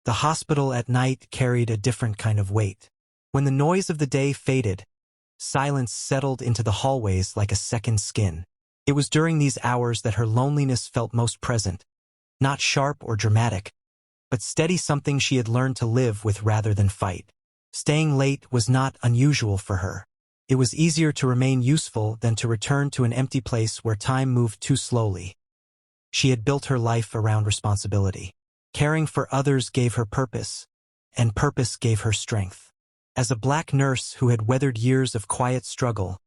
The hospital at night carried a different kind of weight. When the noise of the day faded, silence settled into the hallways like a second skin. It was during these hours that her loneliness felt most present, not sharp or dramatic, but steady, something she had learned to live with rather than fight. Staying late was not unusual for her. It was easier to remain useful than to return to an empty place where time moved too slowly. She had built her life around responsibility. Caring for others gave her purpose, and purpose gave her strength. As a black nurse who had weathered years of quiet struggle,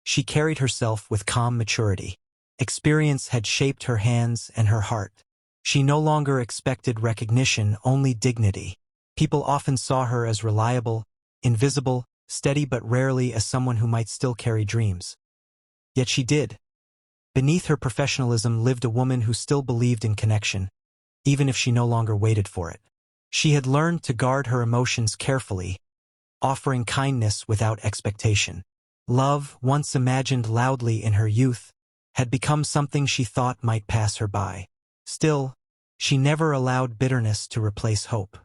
she carried herself with calm maturity. Experience had shaped her hands and her heart. She no longer expected recognition, only dignity. People often saw her as reliable, invisible, steady, but rarely as someone who might still carry dreams. Yet she did. Beneath her professionalism lived a woman who still believed in connection, even if she no longer waited for it. She had learned to guard her emotions carefully, offering kindness without expectation. Love, once imagined loudly in her youth, had become something she thought might pass her by. Still, she never allowed bitterness to replace hope.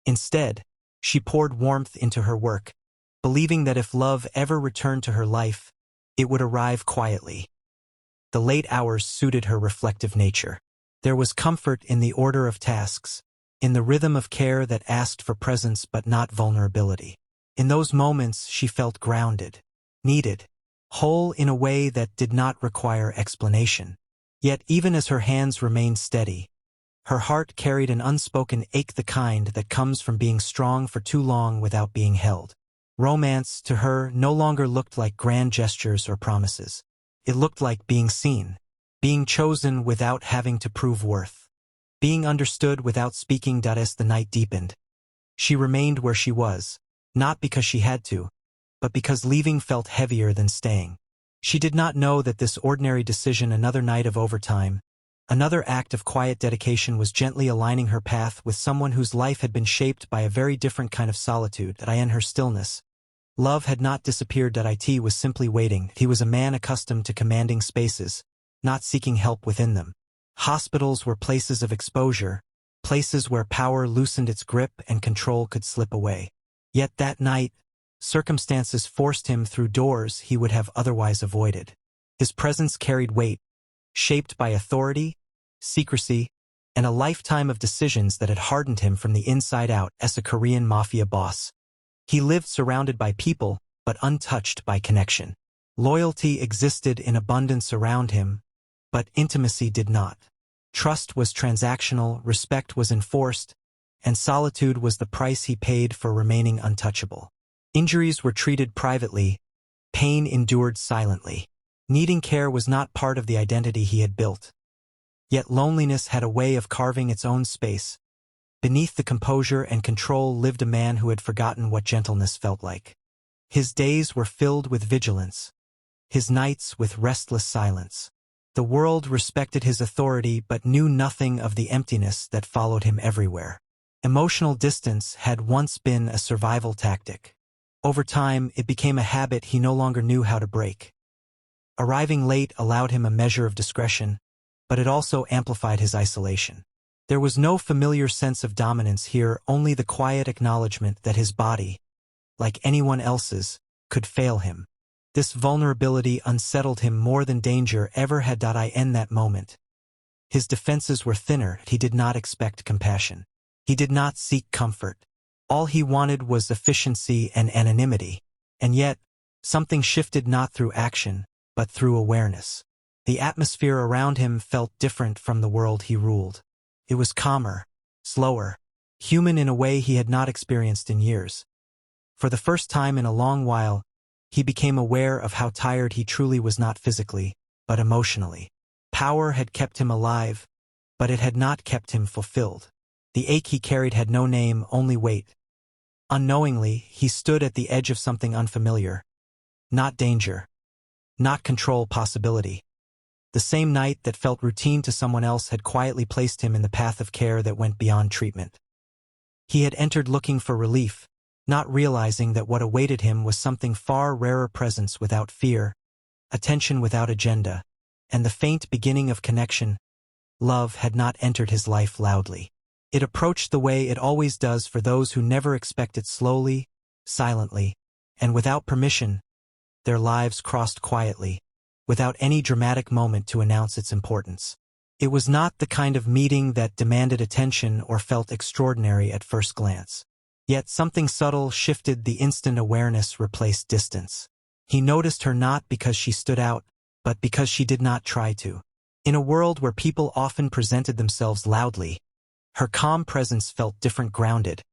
Instead, she poured warmth into her work, believing that if love ever returned to her life, it would arrive quietly. The late hours suited her reflective nature. There was comfort in the order of tasks, in the rhythm of care that asked for presence but not vulnerability. In those moments she felt grounded, needed, whole in a way that did not require explanation. Yet even as her hands remained steady, her heart carried an unspoken ache, the kind that comes from being strong for too long without being held. Romance, to her, no longer looked like grand gestures or promises. It looked like being seen, being chosen without having to prove worth, being understood without speaking. As the night deepened, she remained where she was, not because she had to, but because leaving felt heavier than staying. She did not know that this ordinary decision, another night of overtime, another act of quiet dedication, was gently aligning her path with someone whose life had been shaped by a very different kind of solitude. In her stillness, love had not disappeared. It was simply waiting. He was a man accustomed to commanding spaces, not seeking help within them. Hospitals were places of exposure, places where power loosened its grip and control could slip away. Yet that night, circumstances forced him through doors he would have otherwise avoided. His presence carried weight, shaped by authority, secrecy, and a lifetime of decisions that had hardened him from the inside out. As a Korean Mafia boss, he lived surrounded by people, but untouched by connection. Loyalty existed in abundance around him, but intimacy did not. Trust was transactional, respect was enforced, and solitude was the price he paid for remaining untouchable. Injuries were treated privately, pain endured silently. Needing care was not part of the identity he had built. Yet loneliness had a way of carving its own space. Beneath the composure and control lived a man who had forgotten what gentleness felt like. His days were filled with vigilance, his nights with restless silence. The world respected his authority but knew nothing of the emptiness that followed him everywhere. Emotional distance had once been a survival tactic. Over time, it became a habit he no longer knew how to break. Arriving late allowed him a measure of discretion, but it also amplified his isolation. There was no familiar sense of dominance here, only the quiet acknowledgement that his body, like anyone else's, could fail him. This vulnerability unsettled him more than danger ever had. In that moment, his defenses were thinner. He did not expect compassion. He did not seek comfort. All he wanted was efficiency and anonymity. And yet, something shifted, not through action, but through awareness. The atmosphere around him felt different from the world he ruled. It was calmer, slower, human in a way he had not experienced in years. For the first time in a long while, he became aware of how tired he truly was, not physically, but emotionally. Power had kept him alive, but it had not kept him fulfilled. The ache he carried had no name, only weight. Unknowingly, he stood at the edge of something unfamiliar. Not danger. Not control, possibility. The same night that felt routine to someone else had quietly placed him in the path of care that went beyond treatment. He had entered looking for relief, not realizing that what awaited him was something far rarer: presence without fear, attention without agenda, and the faint beginning of connection. Love had not entered his life loudly. It approached the way it always does for those who never expect it, slowly, silently, and without permission. Their lives crossed quietly, without any dramatic moment to announce its importance. It was not the kind of meeting that demanded attention or felt extraordinary at first glance. Yet something subtle shifted the instant awareness replaced distance. He noticed her not because she stood out, but because she did not try to. In a world where people often presented themselves loudly, her calm presence felt different, grounded,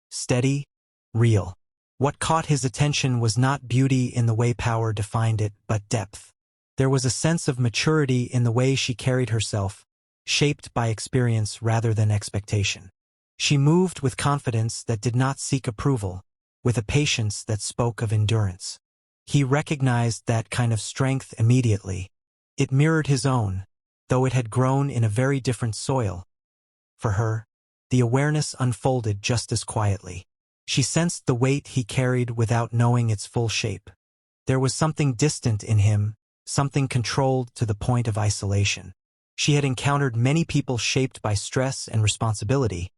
steady, real. What caught his attention was not beauty in the way power defined it, but depth. There was a sense of maturity in the way she carried herself, shaped by experience rather than expectation. She moved with confidence that did not seek approval, with a patience that spoke of endurance. He recognized that kind of strength immediately. It mirrored his own, though it had grown in a very different soil. For her, the awareness unfolded just as quietly. She sensed the weight he carried without knowing its full shape. There was something distant in him, something controlled to the point of isolation. She had encountered many people shaped by stress and responsibility,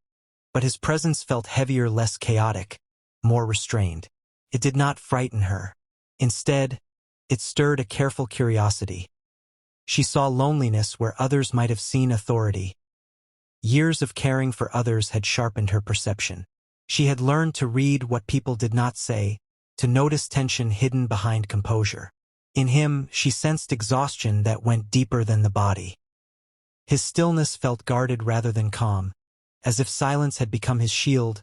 but his presence felt heavier, less chaotic, more restrained. It did not frighten her. Instead, it stirred a careful curiosity. She saw loneliness where others might have seen authority. Years of caring for others had sharpened her perception. She had learned to read what people did not say, to notice tension hidden behind composure. In him, she sensed exhaustion that went deeper than the body. His stillness felt guarded rather than calm, as if silence had become his shield.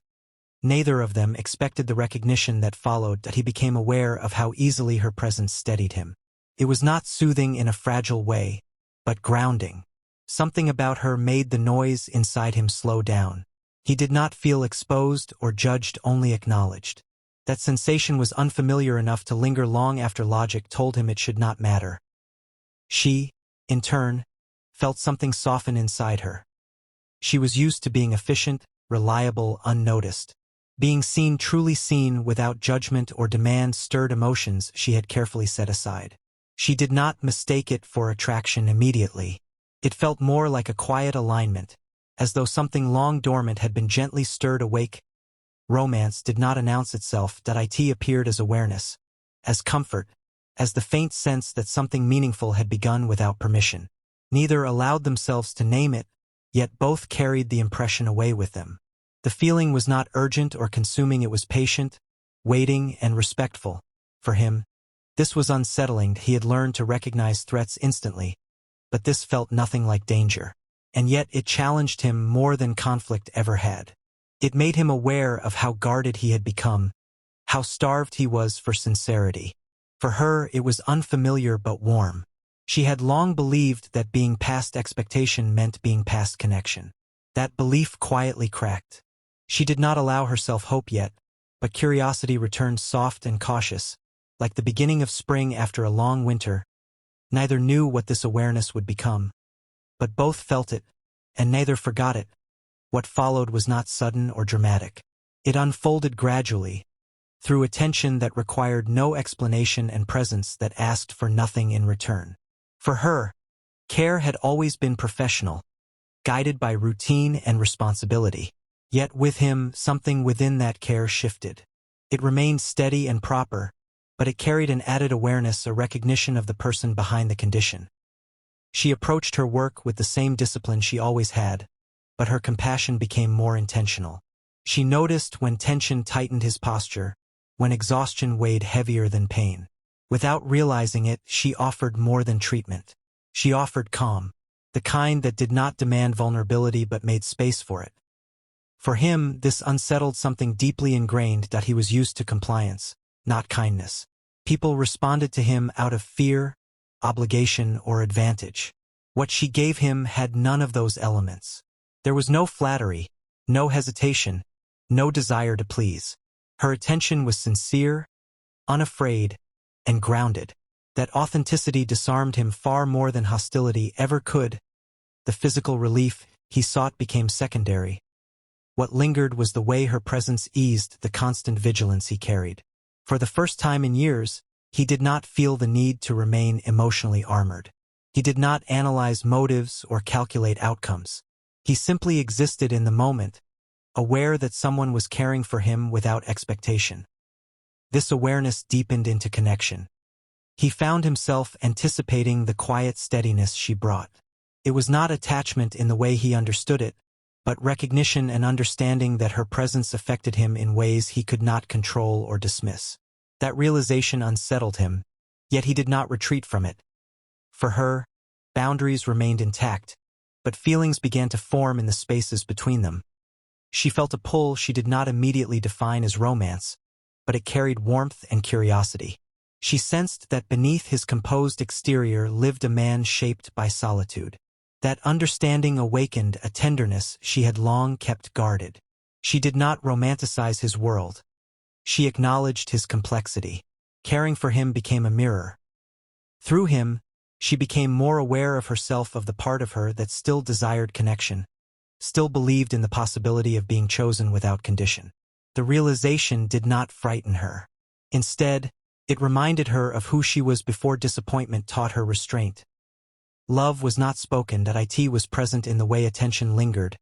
Neither of them expected the recognition that followed, that he became aware of how easily her presence steadied him. It was not soothing in a fragile way, but grounding. Something about her made the noise inside him slow down. He did not feel exposed or judged, only acknowledged. That sensation was unfamiliar enough to linger long after logic told him it should not matter. She, in turn, felt something soften inside her. She was used to being efficient, reliable, unnoticed. Being seen, truly seen, without judgment or demand, stirred emotions she had carefully set aside. She did not mistake it for attraction immediately. It felt more like a quiet alignment, as though something long dormant had been gently stirred awake. Romance did not announce itself, that it appeared as awareness, as comfort, as the faint sense that something meaningful had begun without permission. Neither allowed themselves to name it, yet both carried the impression away with them. The feeling was not urgent or consuming, it was patient, waiting, and respectful. For him, this was unsettling. He had learned to recognize threats instantly, but this felt nothing like danger. And yet it challenged him more than conflict ever had. It made him aware of how guarded he had become, how starved he was for sincerity. For her, it was unfamiliar but warm. She had long believed that being past expectation meant being past connection. That belief quietly cracked. She did not allow herself hope yet, but curiosity returned, soft and cautious, like the beginning of spring after a long winter. Neither knew what this awareness would become, but both felt it, and neither forgot it. What followed was not sudden or dramatic. It unfolded gradually, through attention that required no explanation and presence that asked for nothing in return. For her, care had always been professional, guided by routine and responsibility. Yet with him, something within that care shifted. It remained steady and proper, but it carried an added awareness, a recognition of the person behind the condition. She approached her work with the same discipline she always had, but her compassion became more intentional. She noticed when tension tightened his posture, when exhaustion weighed heavier than pain. Without realizing it, she offered more than treatment. She offered calm, the kind that did not demand vulnerability but made space for it. For him, this unsettled something deeply ingrained, that he was used to compliance, not kindness. People responded to him out of fear, obligation, or advantage. What she gave him had none of those elements. There was no flattery, no hesitation, no desire to please. Her attention was sincere, unafraid, and grounded. That authenticity disarmed him far more than hostility ever could. The physical relief he sought became secondary. What lingered was the way her presence eased the constant vigilance he carried. For the first time in years, he did not feel the need to remain emotionally armored. He did not analyze motives or calculate outcomes. He simply existed in the moment, aware that someone was caring for him without expectation. This awareness deepened into connection. He found himself anticipating the quiet steadiness she brought. It was not attachment in the way he understood it, but recognition and understanding that her presence affected him in ways he could not control or dismiss. That realization unsettled him, yet he did not retreat from it. For her, boundaries remained intact, but feelings began to form in the spaces between them. She felt a pull she did not immediately define as romance, but it carried warmth and curiosity. She sensed that beneath his composed exterior lived a man shaped by solitude. That understanding awakened a tenderness she had long kept guarded. She did not romanticize his world. She acknowledged his complexity. Caring for him became a mirror. Through him, she became more aware of herself, of the part of her that still desired connection, still believed in the possibility of being chosen without condition. The realization did not frighten her. Instead, it reminded her of who she was before disappointment taught her restraint. Love was not spoken, that it was present in the way attention lingered,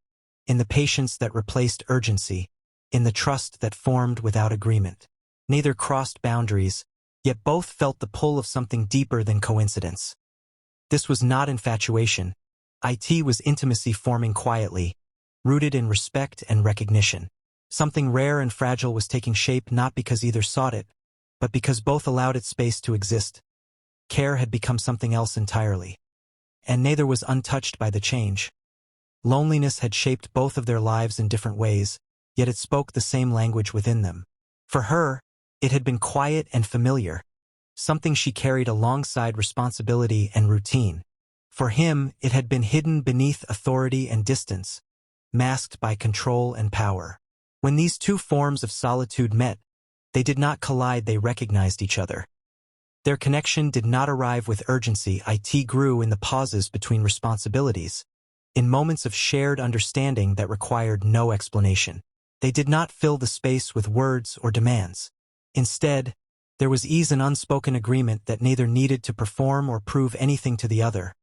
in the patience that replaced urgency, in the trust that formed without agreement. Neither crossed boundaries, yet both felt the pull of something deeper than coincidence. This was not infatuation. It was intimacy forming quietly, rooted in respect and recognition. Something rare and fragile was taking shape, not because either sought it, but because both allowed it space to exist. Care had become something else entirely. And neither was untouched by the change. Loneliness had shaped both of their lives in different ways, yet it spoke the same language within them. For her, it had been quiet and familiar, something she carried alongside responsibility and routine. For him, it had been hidden beneath authority and distance, masked by control and power. When these two forms of solitude met, they did not collide, they recognized each other. Their connection did not arrive with urgency. It grew in the pauses between responsibilities, in moments of shared understanding that required no explanation. They did not fill the space with words or demands. Instead, there was ease and unspoken agreement that neither needed to perform or prove anything to the other.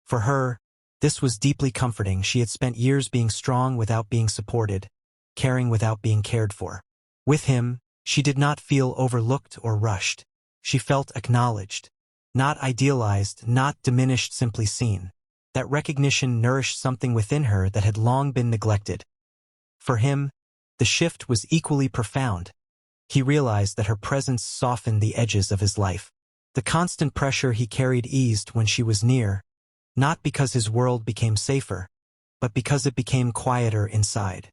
For her, this was deeply comforting. She had spent years being strong without being supported, caring without being cared for. With him, she did not feel overlooked or rushed. She felt acknowledged, not idealized, not diminished, simply seen. That recognition nourished something within her that had long been neglected. For him, the shift was equally profound. He realized that her presence softened the edges of his life. The constant pressure he carried eased when she was near, not because his world became safer, but because it became quieter inside.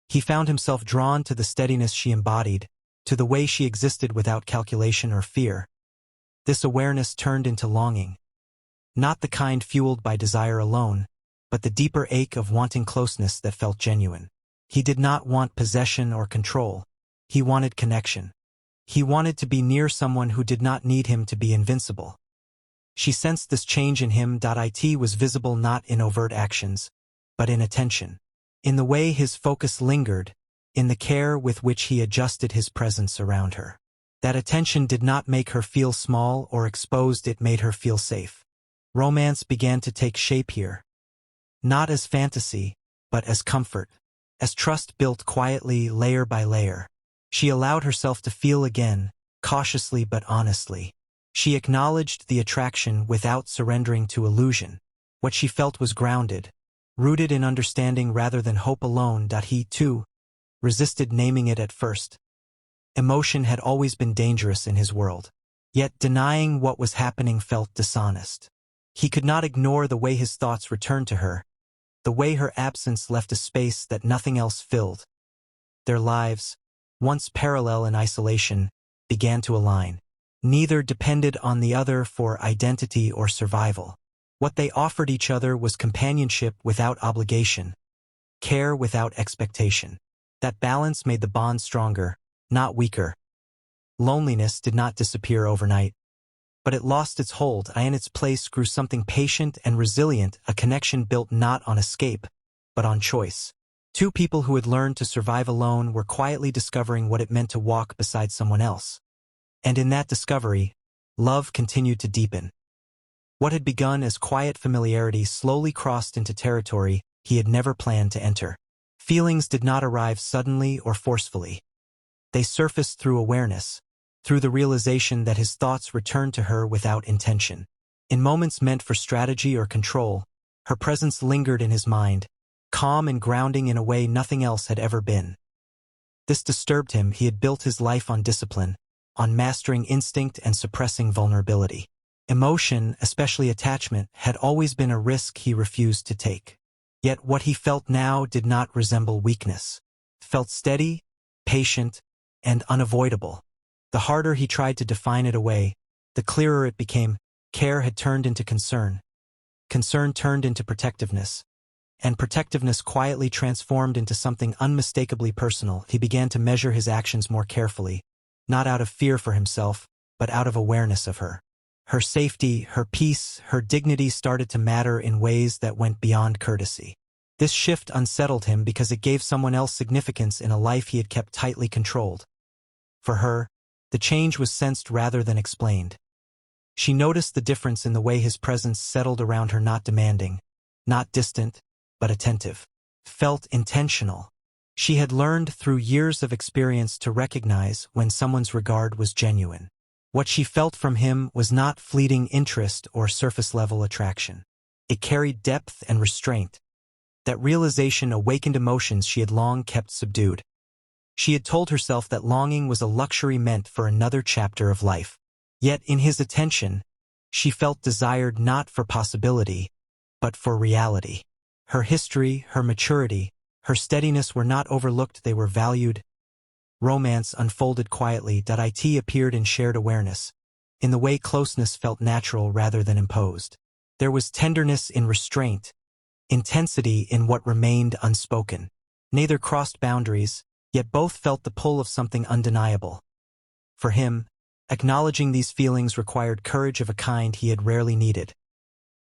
He found himself drawn to the steadiness she embodied, to the way she existed without calculation or fear. This awareness turned into longing, not the kind fueled by desire alone, but the deeper ache of wanting closeness that felt genuine. He did not want possession or control. He wanted connection. He wanted to be near someone who did not need him to be invincible. She sensed this change in him. It was visible not in overt actions, but in attention, in the way his focus lingered, in the care with which he adjusted his presence around her. That attention did not make her feel small or exposed, it made her feel safe. Romance began to take shape here. Not as fantasy, but as comfort, as trust built quietly, layer by layer. She allowed herself to feel again, cautiously but honestly. She acknowledged the attraction without surrendering to illusion. What she felt was grounded, rooted in understanding rather than hope alone. He, too, resisted naming it at first. Emotion had always been dangerous in his world. Yet denying what was happening felt dishonest. He could not ignore the way his thoughts returned to her, the way her absence left a space that nothing else filled. Their lives, once parallel in isolation, began to align. Neither depended on the other for identity or survival. What they offered each other was companionship without obligation, care without expectation. That balance made the bond stronger, not weaker. Loneliness did not disappear overnight, but it lost its hold, and in its place grew something patient and resilient, a connection built not on escape, but on choice. Two people who had learned to survive alone were quietly discovering what it meant to walk beside someone else. And in that discovery, love continued to deepen. What had begun as quiet familiarity slowly crossed into territory he had never planned to enter. Feelings did not arrive suddenly or forcefully. They surfaced through awareness, through the realization that his thoughts returned to her without intention. In moments meant for strategy or control, her presence lingered in his mind, calm and grounding in a way nothing else had ever been. This disturbed him. He had built his life on discipline, on mastering instinct and suppressing vulnerability. Emotion, especially attachment, had always been a risk he refused to take. Yet what he felt now did not resemble weakness. It felt steady, patient, and unavoidable. The harder he tried to define it away, the clearer it became. Care had turned into concern. Concern turned into protectiveness. And protectiveness quietly transformed into something unmistakably personal. He began to measure his actions more carefully, not out of fear for himself, but out of awareness of her. Her safety, her peace, her dignity started to matter in ways that went beyond courtesy. This shift unsettled him because it gave someone else significance in a life he had kept tightly controlled. For her, the change was sensed rather than explained. She noticed the difference in the way his presence settled around her, not demanding, not distant, but attentive. Felt intentional. She had learned through years of experience to recognize when someone's regard was genuine. What she felt from him was not fleeting interest or surface-level attraction. It carried depth and restraint. That realization awakened emotions she had long kept subdued. She had told herself that longing was a luxury meant for another chapter of life. Yet in his attention, she felt desired not for possibility, but for reality. Her history, her maturity, her steadiness were not overlooked, they were valued. Romance unfolded quietly. It appeared in shared awareness, in the way closeness felt natural rather than imposed. There was tenderness in restraint, intensity in what remained unspoken. Neither crossed boundaries, yet both felt the pull of something undeniable. For him, acknowledging these feelings required courage of a kind he had rarely needed.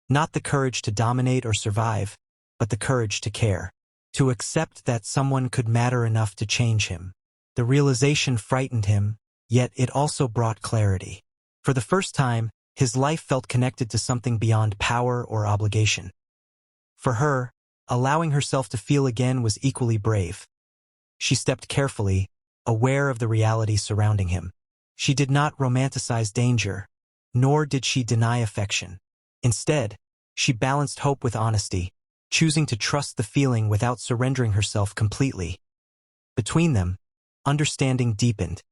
Not the courage to dominate or survive, but the courage to care, to accept that someone could matter enough to change him. The realization frightened him, yet it also brought clarity. For the first time, his life felt connected to something beyond power or obligation. For her, allowing herself to feel again was equally brave. She stepped carefully, aware of the reality surrounding him. She did not romanticize danger, nor did she deny affection. Instead, she balanced hope with honesty, choosing to trust the feeling without surrendering herself completely. Between them, understanding deepened.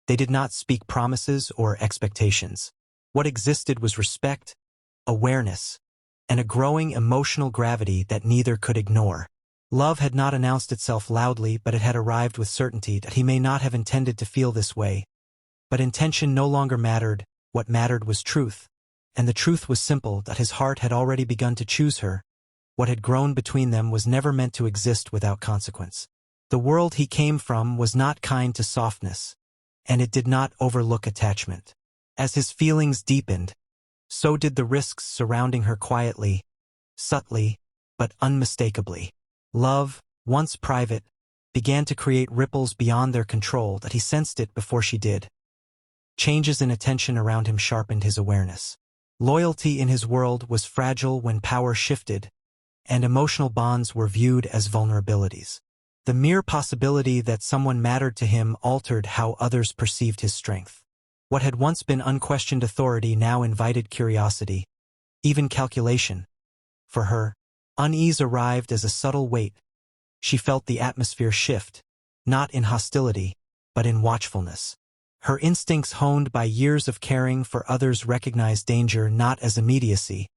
They did not speak promises or expectations. What existed was respect, awareness, and a growing emotional gravity that neither could ignore. Love had not announced itself loudly, but it had arrived with certainty that he may not have intended to feel this way. But intention no longer mattered. What mattered was truth. And the truth was simple, that his heart had already begun to choose her. What had grown between them was never meant to exist without consequence. The world he came from was not kind to softness, and it did not overlook attachment. As his feelings deepened, so did the risks surrounding her quietly, subtly, but unmistakably. Love, once private, began to create ripples beyond their control that he sensed it before she did. Changes in attention around him sharpened his awareness. Loyalty in his world was fragile when power shifted, and emotional bonds were viewed as vulnerabilities. The mere possibility that someone mattered to him altered how others perceived his strength. What had once been unquestioned authority now invited curiosity, even calculation. For her, unease arrived as a subtle weight. She felt the atmosphere shift, not in hostility, but in watchfulness. Her instincts honed by years of caring for others recognized danger not as immediacy,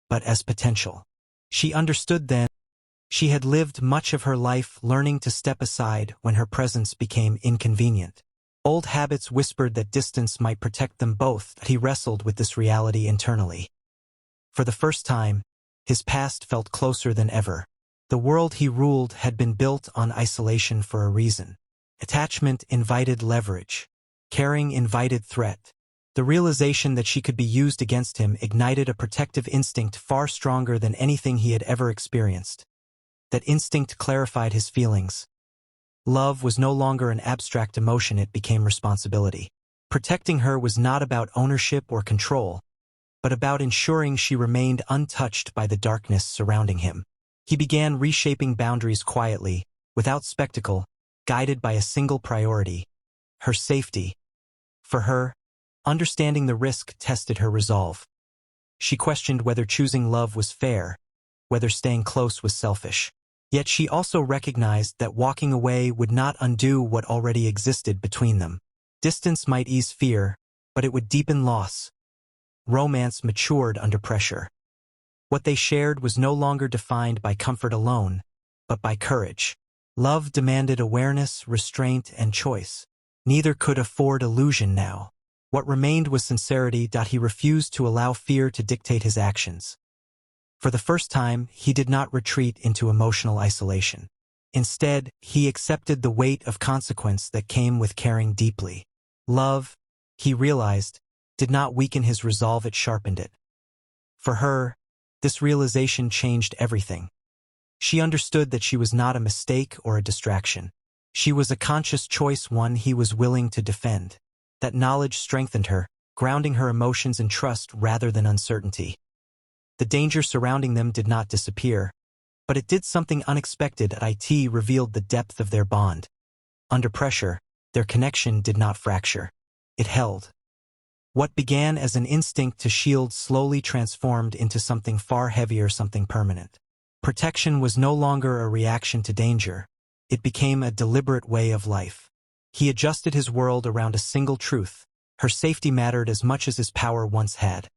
but as potential. She understood then. She had lived much of her life learning to step aside when her presence became inconvenient. Old habits whispered that distance might protect them both, that he wrestled with this reality internally. For the first time, his past felt closer than ever. The world he ruled had been built on isolation for a reason. Attachment invited leverage. Caring invited threat. The realization that she could be used against him ignited a protective instinct far stronger than anything he had ever experienced. That instinct clarified his feelings. Love was no longer an abstract emotion, it became responsibility. Protecting her was not about ownership or control, but about ensuring she remained untouched by the darkness surrounding him. He began reshaping boundaries quietly, without spectacle, guided by a single priority: her safety. For her, understanding the risk tested her resolve. She questioned whether choosing love was fair, whether staying close was selfish. Yet she also recognized that walking away would not undo what already existed between them. Distance might ease fear, but it would deepen loss. Romance matured under pressure. What they shared was no longer defined by comfort alone, but by courage. Love demanded awareness, restraint, and choice. Neither could afford illusion now. What remained was sincerity. He refused to allow fear to dictate his actions. For the first time, he did not retreat into emotional isolation. Instead, he accepted the weight of consequence that came with caring deeply. Love, he realized, did not weaken his resolve, it sharpened it. For her, this realization changed everything. She understood that she was not a mistake or a distraction. She was a conscious choice, one he was willing to defend. That knowledge strengthened her, grounding her emotions in trust rather than uncertainty. The danger surrounding them did not disappear, but it did something unexpected. It revealed the depth of their bond. Under pressure, their connection did not fracture. It held. What began as an instinct to shield slowly transformed into something far heavier, something permanent. Protection was no longer a reaction to danger. It became a deliberate way of life. He adjusted his world around a single truth: her safety mattered as much as his power once had.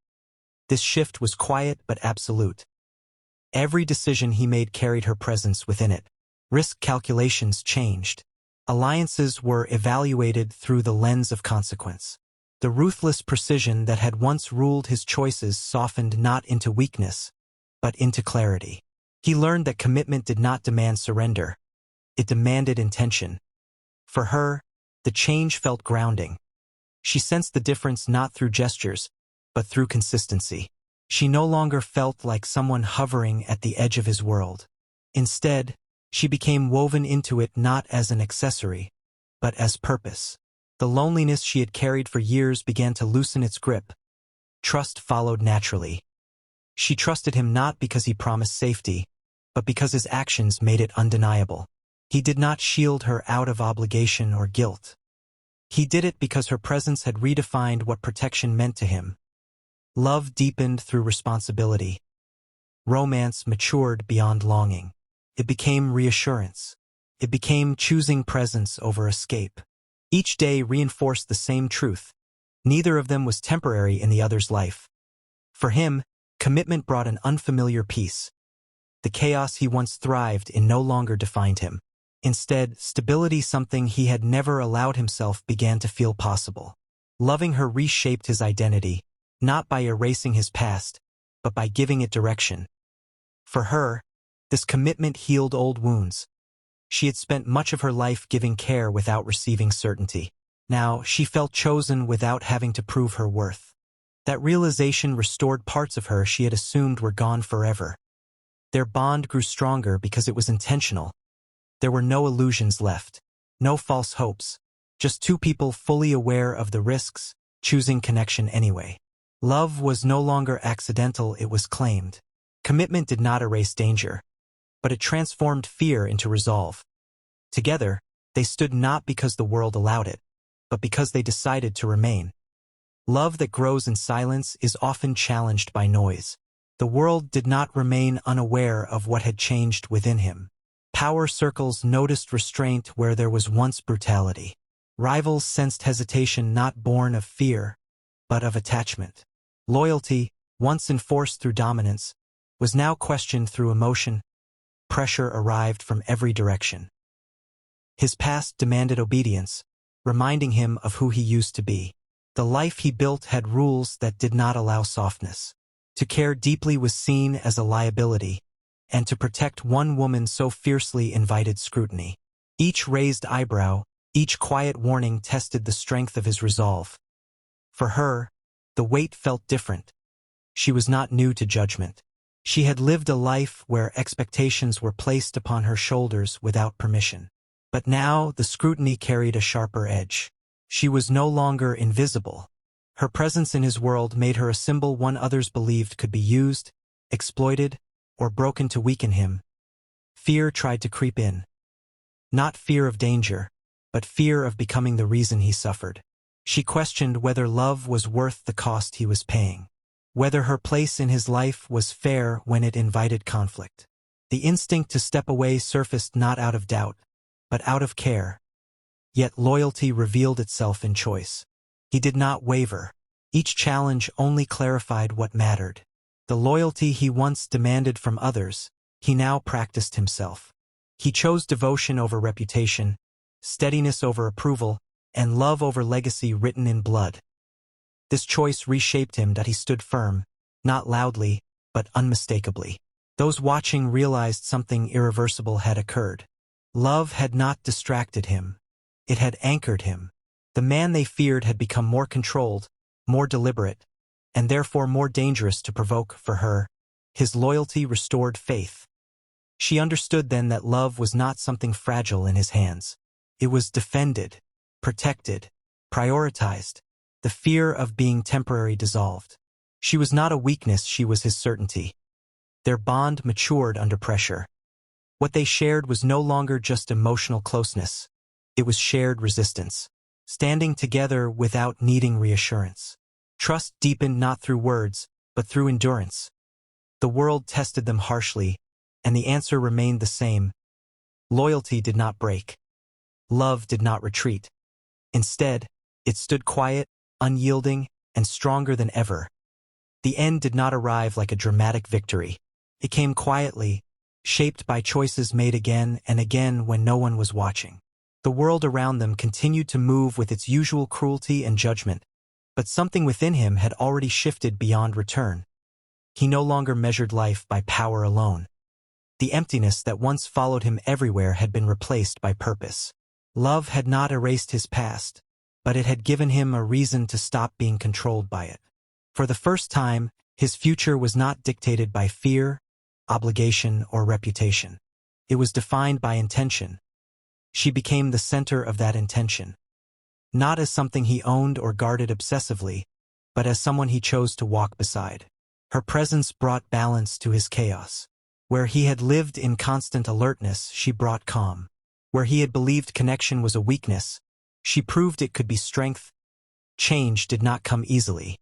This shift was quiet but absolute. Every decision he made carried her presence within it. Risk calculations changed. Alliances were evaluated through the lens of consequence. The ruthless precision that had once ruled his choices softened not into weakness, but into clarity. He learned that commitment did not demand surrender. It demanded intention. For her, the change felt grounding. She sensed the difference not through gestures, but through consistency. She no longer felt like someone hovering at the edge of his world. Instead, she became woven into it not as an accessory, but as purpose. The loneliness she had carried for years began to loosen its grip. Trust followed naturally. She trusted him not because he promised safety, but because his actions made it undeniable. He did not shield her out of obligation or guilt. He did it because her presence had redefined what protection meant to him. Love deepened through responsibility. Romance matured beyond longing. It became reassurance. It became choosing presence over escape. Each day reinforced the same truth: neither of them was temporary in the other's life. For him, commitment brought an unfamiliar peace. The chaos he once thrived in no longer defined him. Instead, stability, something he had never allowed himself, began to feel possible. Loving her reshaped his identity, not by erasing his past, but by giving it direction. For her, this commitment healed old wounds. She had spent much of her life giving care without receiving certainty. Now, she felt chosen without having to prove her worth. That realization restored parts of her she had assumed were gone forever. Their bond grew stronger because it was intentional. There were no illusions left, no false hopes, just two people fully aware of the risks, choosing connection anyway. Love was no longer accidental, it was claimed. Commitment did not erase danger, but it transformed fear into resolve. Together, they stood not because the world allowed it, but because they decided to remain. Love that grows in silence is often challenged by noise. The world did not remain unaware of what had changed within him. Power circles noticed restraint where there was once brutality. Rivals sensed hesitation not born of fear, but of attachment. Loyalty, once enforced through dominance, was now questioned through emotion. Pressure arrived from every direction. His past demanded obedience, reminding him of who he used to be. The life he built had rules that did not allow softness. To care deeply was seen as a liability, and to protect one woman so fiercely invited scrutiny. Each raised eyebrow, each quiet warning tested the strength of his resolve. For her, the weight felt different. She was not new to judgment. She had lived a life where expectations were placed upon her shoulders without permission. But now the scrutiny carried a sharper edge. She was no longer invisible. Her presence in his world made her a symbol one others believed could be used, exploited, or broken to weaken him. fear tried to creep in. Not fear of danger, but fear of becoming the reason he suffered. She questioned whether love was worth the cost he was paying, whether her place in his life was fair when it invited conflict. The instinct to step away surfaced not out of doubt, but out of care. Yet loyalty revealed itself in choice. He did not waver. Each challenge only clarified what mattered. The loyalty he once demanded from others, he now practiced himself. He chose devotion over reputation, steadiness over approval, and love over legacy written in blood. This choice reshaped him that he stood firm, not loudly, but unmistakably. Those watching realized something irreversible had occurred. Love had not distracted him. It had anchored him. The man they feared had become more controlled, more deliberate, and therefore more dangerous to provoke for her. His loyalty restored faith. She understood then that love was not something fragile in his hands. It was defended, protected, prioritized. The fear of being temporary dissolved. She was not a weakness, she was his certainty. Their bond matured under pressure. What they shared was no longer just emotional closeness. It was shared resistance, standing together without needing reassurance. Trust deepened not through words, but through endurance. The world tested them harshly, and the answer remained the same. Loyalty did not break. Love did not retreat. Instead, it stood quiet, unyielding, and stronger than ever. The end did not arrive like a dramatic victory. It came quietly, shaped by choices made again and again when no one was watching. The world around them continued to move with its usual cruelty and judgment, but something within him had already shifted beyond return. He no longer measured life by power alone. The emptiness that once followed him everywhere had been replaced by purpose. Love had not erased his past, but it had given him a reason to stop being controlled by it. For the first time, his future was not dictated by fear, obligation, or reputation. It was defined by intention. She became the center of that intention. Not as something he owned or guarded obsessively, but as someone he chose to walk beside. Her presence brought balance to his chaos. Where he had lived in constant alertness, she brought calm. Where he had believed connection was a weakness, she proved it could be strength. Change did not come easily.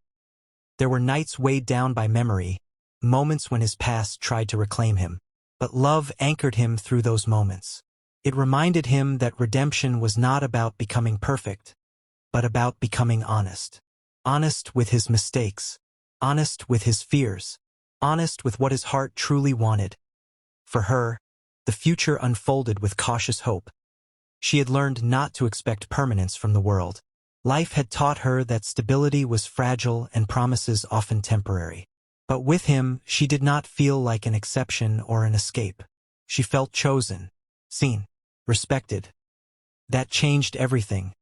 There were nights weighed down by memory, moments when his past tried to reclaim him. But love anchored him through those moments. It reminded him that redemption was not about becoming perfect, but about becoming honest. Honest with his mistakes. Honest with his fears. Honest with what his heart truly wanted. For her, the future unfolded with cautious hope. She had learned not to expect permanence from the world. Life had taught her that stability was fragile and promises often temporary. But with him, she did not feel like an exception or an escape. She felt chosen, seen, respected. That changed everything.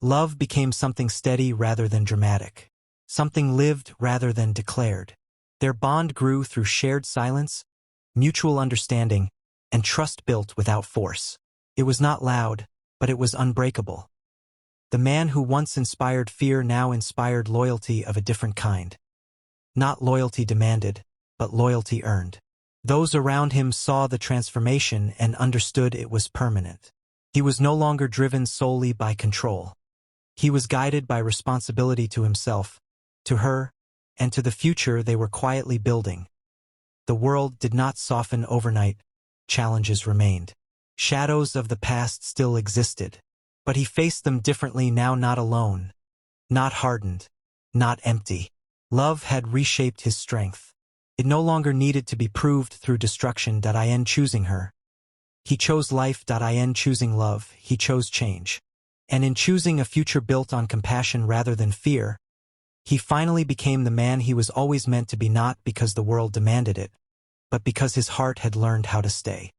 Love became something steady rather than dramatic. Something lived rather than declared. Their bond grew through shared silence, mutual understanding, and trust built without force. It was not loud, but it was unbreakable. The man who once inspired fear now inspired loyalty of a different kind. Not loyalty demanded, but loyalty earned. Those around him saw the transformation and understood it was permanent. He was no longer driven solely by control. He was guided by responsibility to himself, to her, and to the future they were quietly building. The world did not soften overnight. Challenges remained. Shadows of the past still existed. But he faced them differently now, not alone, not hardened, not empty. Love had reshaped his strength. It no longer needed to be proved through destruction. In choosing her. He chose life. In choosing love, he chose change. And in choosing a future built on compassion rather than fear, he finally became the man he was always meant to be, not because the world demanded it, but because his heart had learned how to stay.